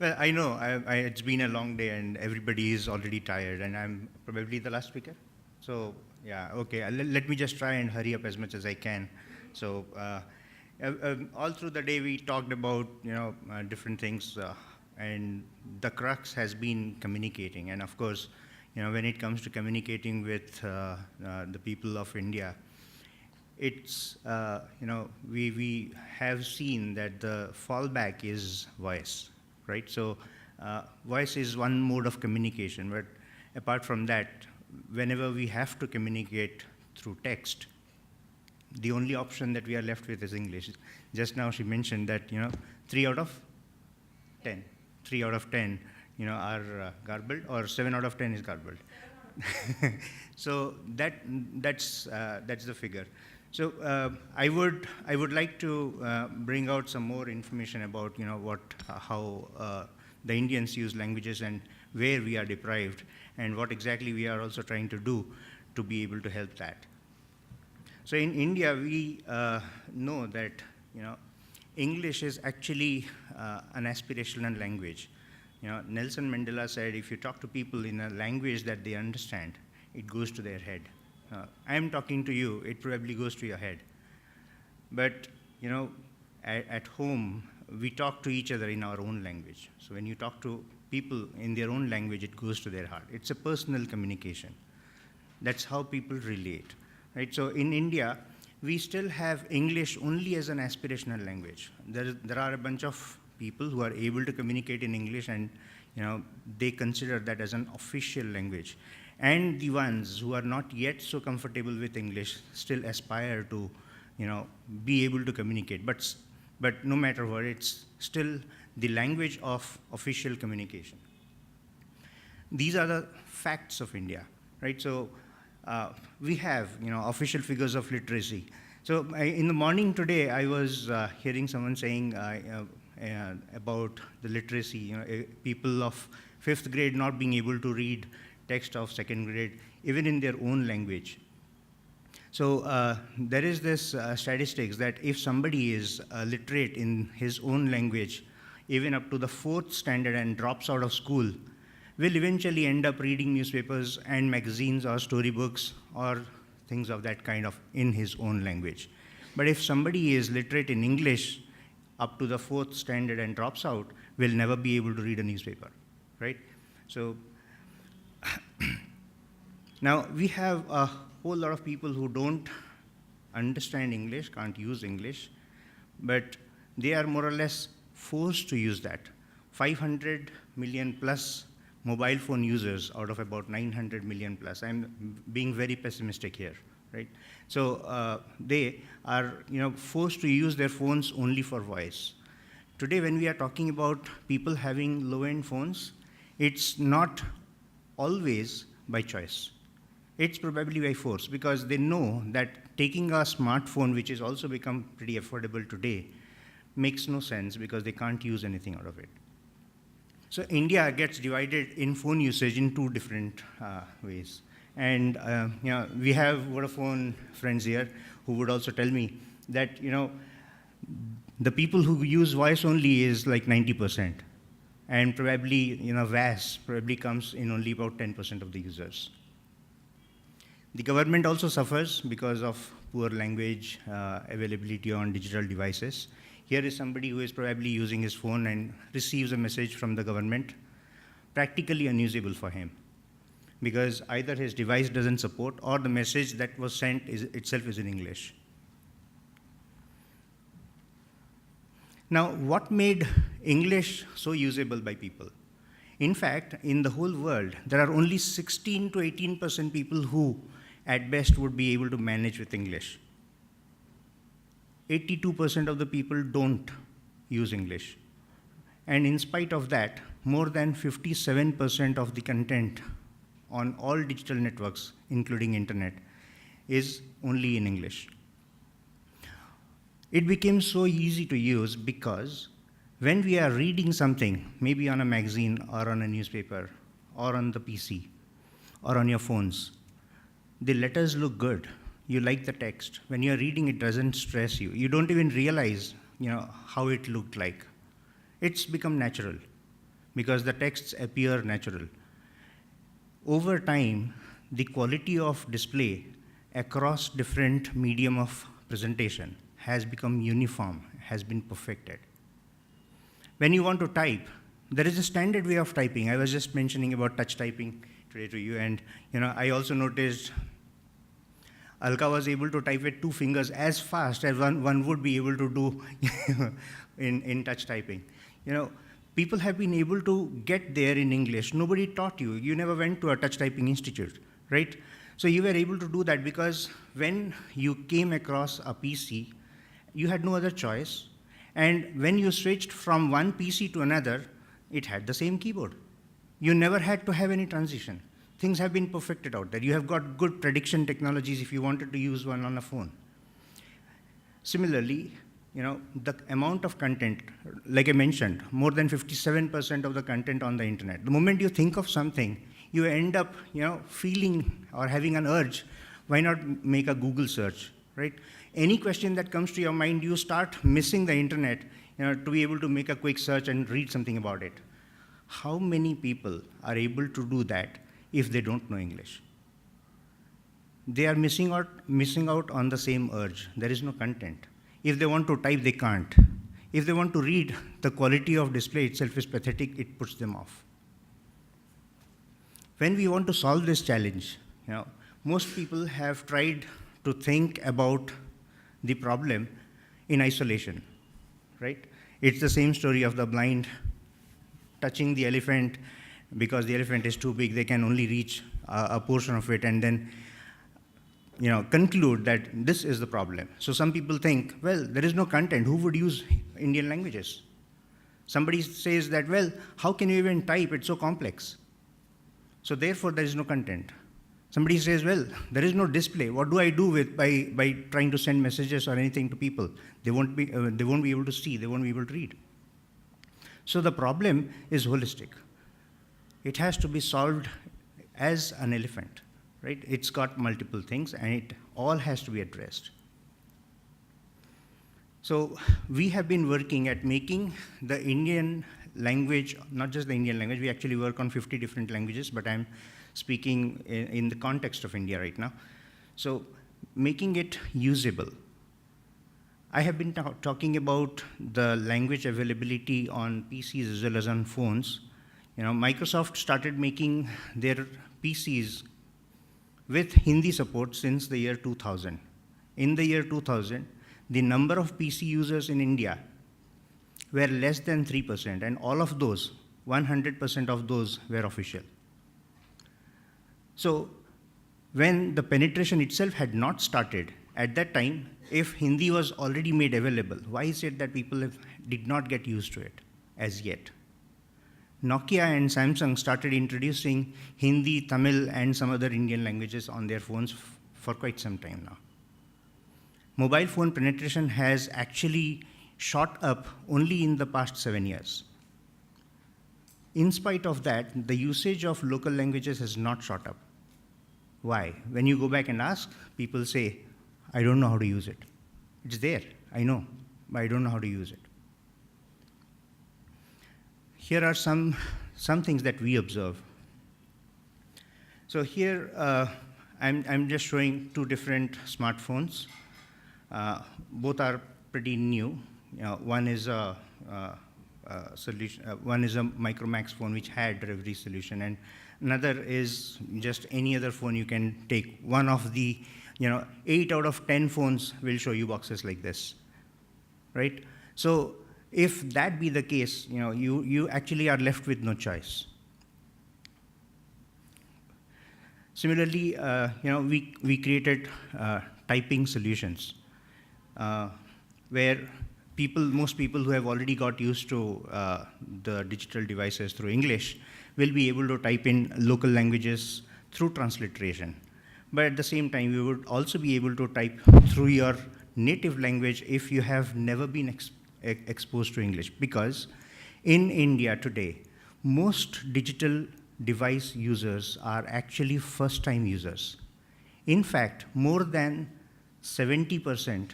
Well, I know it's been a long day and everybody is already tired, and I'm probably the last speaker. So, yeah, okay. Let me just try and hurry up as much as I can. So, all through the day we talked about different things, and the crux has been communicating. And of course, when it comes to communicating with the people of India, it's we have seen that the fallback is voice, right? So voice is one mode of communication, but apart from that, whenever we have to communicate through text, the only option that we are left with is English. Just now she mentioned that 3 out of 10, 3 out of 10 are garbled, or 7 out of 10 is garbled. So that's the figure. So I would like to bring out some more information about how the Indians use languages and where we are deprived, and what exactly we are also trying to do to be able to help that. So in India, we know that English is actually an aspirational language. Nelson Mandela said, if you talk to people in a language that they understand, it goes to their head. I am talking to you, it probably goes to your head. But at home, we talk to each other in our own language. So when you talk to people in their own language, it goes to their heart. It's a personal communication. That's how people relate, right? So in India, we still have English only as an aspirational language. There are a bunch of people who are able to communicate in English, and they consider that as an official language. And the ones who are not yet so comfortable with English still aspire to be able to communicate. But no matter what, it's still the language of official communication. These are the facts of India, right? So we have official figures of literacy. So in the morning today, I was hearing someone saying about the literacy, people of 5th grade not being able to read text of 2nd grade, even in their own language. So there is this statistics that if somebody is literate in his own language, even up to the 4th standard, and drops out of school, will eventually end up reading newspapers and magazines or storybooks or things of that kind of in his own language. But if somebody is literate in English up to the 4th standard and drops out, will never be able to read a newspaper, right? So now we have a whole lot of people who don't understand English, can't use English, but they are more or less forced to use that. 500 million plus mobile phone users out of about 900 million plus. I'm being very pessimistic here, right? So they are forced to use their phones only for voice. Today, when we are talking about people having low-end phones, it's not always by choice. It's probably by force, because they know that taking a smartphone, which has also become pretty affordable today, makes no sense because they can't use anything out of it. So India gets divided in phone usage in two different ways. And we have Vodafone friends here who would also tell me that the people who use voice only is like 90%. And probably VAS probably comes in only about 10% of the users. The government also suffers because of poor language availability on digital devices. Here is somebody who is probably using his phone and receives a message from the government, practically unusable for him, because either his device doesn't support or the message that was sent itself is in English. Now, what made English so usable by people? In fact, in the whole world, there are only 16 to 18% people who, at best, would be able to manage with English. 82% of the people don't use English. And in spite of that, more than 57% of the content on all digital networks, including internet, is only in English. It became so easy to use because when we are reading something, maybe on a magazine or on a newspaper or on the PC or on your phones, the letters look good. You like the text. When you're reading, it doesn't stress you. You don't even realize, how it looked like. It's become natural. because the texts appear natural. Over time, the quality of display across different medium of presentation has become uniform, has been perfected. When you want to type, there is a standard way of typing. I was just mentioning about touch typing today to you, and I also noticed Alka was able to type with 2 fingers as fast as one would be able to do in touch typing. People have been able to get there in English. Nobody taught you. You never went to a touch typing institute, right? So you were able to do that because when you came across a PC, you had no other choice. And when you switched from one PC to another, it had the same keyboard. You never had to have any transition. Things have been perfected out there. You have got good prediction technologies if you wanted to use one on a phone. Similarly, the amount of content, like I mentioned, more than 57% of the content on the internet. The moment you think of something, you end up, feeling or having an urge, why not make a Google search, right? Any question that comes to your mind, you start missing the internet, to be able to make a quick search and read something about it. How many people are able to do that if they don't know English? They are missing out on the same urge. There is no content. If they want to type, they can't. If they want to read, the quality of display itself is pathetic, it puts them off. When we want to solve this challenge, most people have tried to think about the problem in isolation, right? It's the same story of the blind touching the elephant because the elephant is too big, they can only reach a portion of it and then conclude that this is the problem. So some people think, well, there is no content. Who would use Indian languages? Somebody says that, well, how can you even type? It's so complex. So therefore, there is no content. Somebody says, well, there is no display. What do I do by trying to send messages or anything to people? They won't be able to see. They won't be able to read. So the problem is holistic. It has to be solved as an elephant. Right? It's got multiple things, and it all has to be addressed. So we have been working at making the Indian language, not just the Indian language, we actually work on 50 different languages, but I'm speaking in the context of India right now. So making it usable. I have been talking about the language availability on PCs as well as on phones. Microsoft started making their PCs with Hindi support since the year 2000. In the year 2000, the number of PC users in India were less than 3%, and all of those, 100% of those were official. So when the penetration itself had not started, at that time, if Hindi was already made available, why is it that people did not get used to it as yet? Nokia and Samsung started introducing Hindi, Tamil, and some other Indian languages on their phones for quite some time now. Mobile phone penetration has actually shot up only in the past 7 years. In spite of that, the usage of local languages has not shot up. Why? When you go back and ask, people say, I don't know how to use it. It's there, I know, but I don't know how to use it. Here are some things that we observe. So here, I'm just showing 2 different smartphones. Both are pretty new. One is a solution. One is a Micromax phone which had Reverie solution, and another is just any other phone you can take. One of the, 8 out of 10 phones will show you boxes like this, right? So if that be the case, you actually are left with no choice. Similarly, we created typing solutions where most people who have already got used to the digital devices through English will be able to type in local languages through transliteration. But at the same time, you would also be able to type through your native language if you have never been exposed to English. Because in India today, most digital device users are actually first-time users. In fact, more than 70%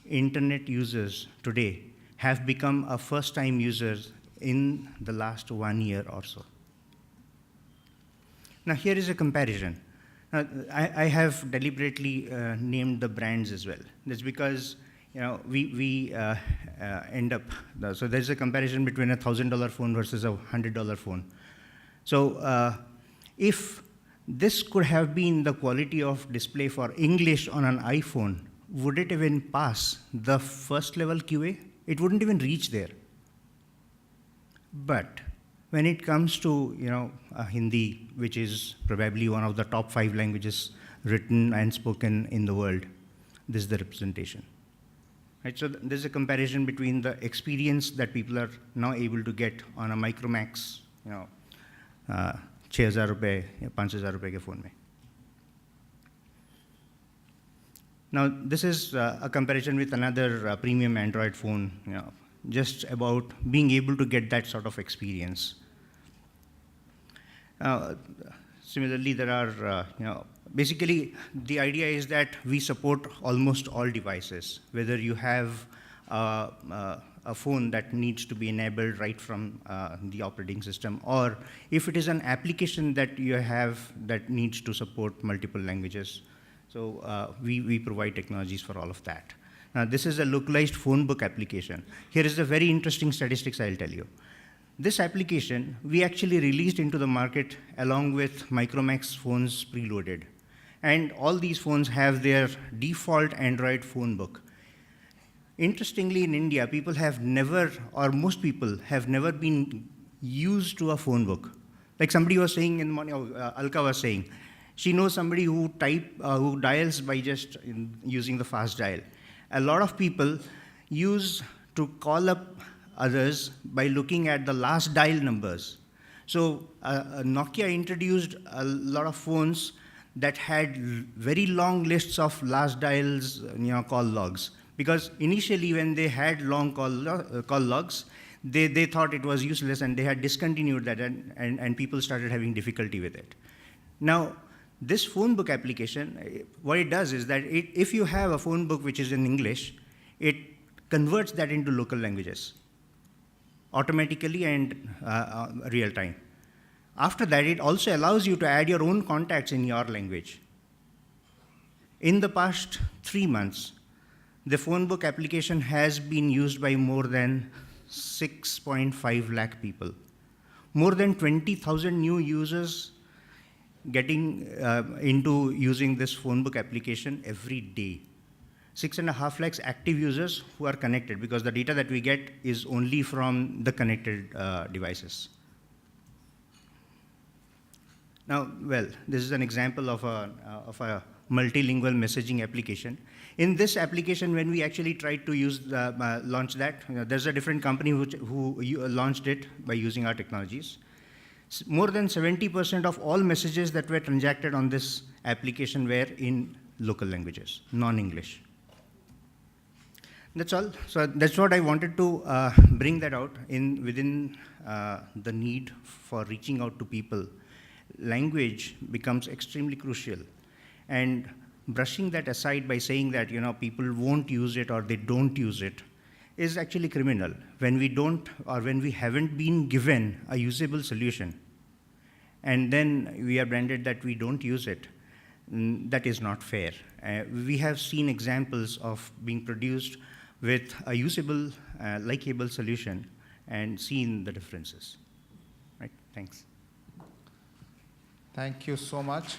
internet users today have become a first-time users in the last 1 year or so. Now here is a comparison. I have deliberately named the brands as well. That's because we end up, so there's a comparison between a $1,000 phone versus a $100 phone. So if this could have been the quality of display for English on an iPhone, would it even pass the first level QA? It wouldn't even reach there. But when it comes to Hindi, which is probably one of the top 5 languages written and spoken in the world, this is the representation. Right? So there's a comparison between the experience that people are now able to get on a Micromax, 6,000 रुपए या 5,000 रुपए के phone में. Now this is a comparison with another premium Android phone, just about being able to get that sort of experience. Similarly, there are, basically the idea is that we support almost all devices, whether you have a phone that needs to be enabled right from the operating system, or if it is an application that you have that needs to support multiple languages. So we provide technologies for all of that. Now this is a localized phone book application. Here is a very interesting statistics I'll tell you. This application, we actually released into the market along with Micromax phones preloaded. And all these phones have their default Android phone book. Interestingly, in India, people have never, or most people have never been used to a phone book. Like somebody was saying in the morning, Alka was saying, she knows somebody who dials by just using the fast dial. A lot of people use to call up others by looking at the last dial numbers. So Nokia introduced a lot of phones that had very long lists of last dials, call logs. Because initially when they had long call logs, they thought it was useless and they had discontinued that and people started having difficulty with it. Now, this phone book application, what it does is that if you have a phone book which is in English, it converts that into local languages automatically and real time. After that, it also allows you to add your own contacts in your language. In the past 3 months, the phone book application has been used by more than 6.5 lakh people. More than 20,000 new users getting into using this phone book application every day. 6.5 lakhs active users who are connected, because the data that we get is only from the connected devices. Now, well, this is an example of a multilingual messaging application. In this application, when we actually tried to launch that, there's a different company who launched it by using our technologies. More than 70% of all messages that were transacted on this application were in local languages, non-English. That's all. So that's what I wanted to bring that out within the need for reaching out to people. Language becomes extremely crucial. And brushing that aside by saying that people won't use it or they don't use it is actually criminal. When we don't, or when we haven't been given a usable solution, and then we are branded that we don't use it, that is not fair. We have seen examples of being produced with a usable, likable solution and seen the differences. Right? Thanks. Thank you so much.